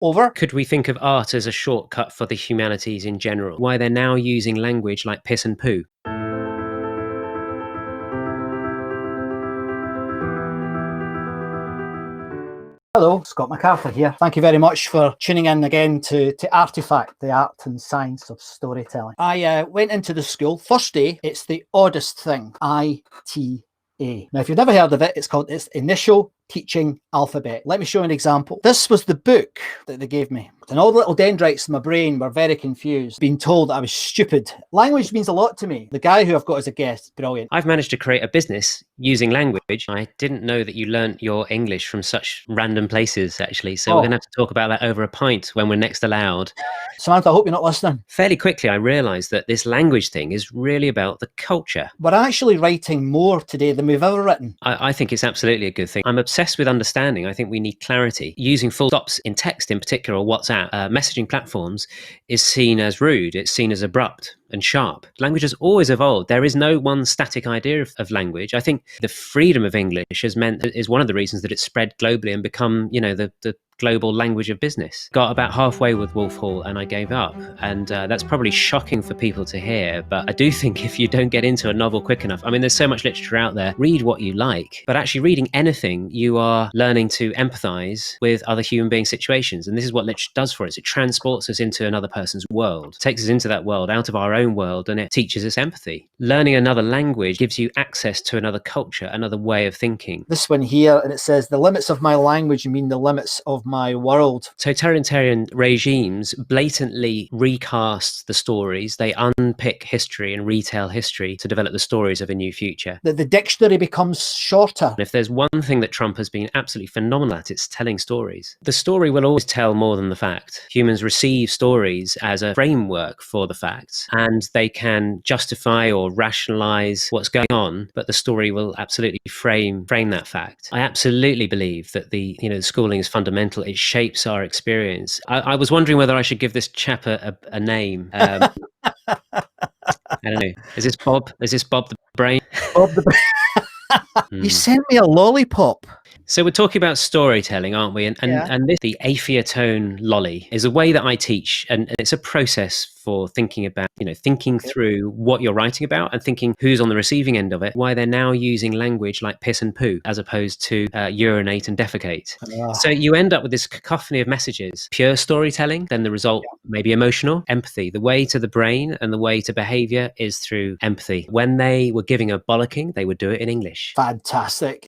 Over. Could we think of art as a shortcut for the humanities in general? Why they're now using language like piss and poo? Hello, Scott McArthur here. Thank you very much for tuning in again to ARTEFACT, the art and science of storytelling. I went into the school. First day, it's the oddest thing, ITA. Now, if you've never heard of it, it's called its Initial Teaching Alphabet. Let me show you an example. This was the book that they gave me. And all the little dendrites in my brain were very confused, being told that I was stupid. Language means a lot to me. The guy who I've got as a guest, brilliant. I've managed to create a business using language. I didn't know that you learnt your English from such random places, actually. So we're going to have to talk about that over a pint when we're next allowed. Samantha, I hope you're not listening. Fairly quickly, I realised that this language thing is really about the culture. We're actually writing more today than we've ever written. I think it's absolutely a good thing. I'm obsessed with understanding. I think we need clarity. Using full stops in text in particular, or WhatsApp, messaging platforms is seen as rude. It's seen as abrupt and sharp. Language has always evolved. There is no one static idea of language. I think the freedom of English is one of the reasons that it's spread globally and become, the global language of business. Got about halfway with Wolf Hall and I gave up. And that's probably shocking for people to hear. But I do think if you don't get into a novel quick enough, I mean, there's so much literature out there, read what you like. But actually reading anything, you are learning to empathize with other human being situations. And this is what literature does for us. It transports us into another person's world, takes us into that world, out of our own world, and it teaches us empathy. Learning another language gives you access to another culture, another way of thinking. This one here, and it says, the limits of my language mean the limits of my world. Totalitarian regimes blatantly recast the stories. They unpick history and retell history to develop the stories of a new future. The dictionary becomes shorter. And if there's one thing that Trump has been absolutely phenomenal at, it's telling stories. The story will always tell more than the fact. Humans receive stories as a framework for the facts, and they can justify or rationalize what's going on, but the story will absolutely frame that fact. I absolutely believe that the schooling is fundamental. It shapes our experience. I was wondering whether I should give this chap a name. I don't know. Is this Bob? Is this Bob the Brain? Bob the Brain. You sent me a lollipop. So we're talking about storytelling, aren't we? And this, the Afia tone lolly, is a way that I teach, and it's a process for thinking about, thinking through what you're writing about and thinking who's on the receiving end of it, why they're now using language like piss and poo as opposed to urinate and defecate. So you end up with this cacophony of messages. Pure storytelling, then the result may be emotional. Empathy, the way to the brain and the way to behavior is through empathy. When they were giving a bollocking, they would do it in English. Fantastic.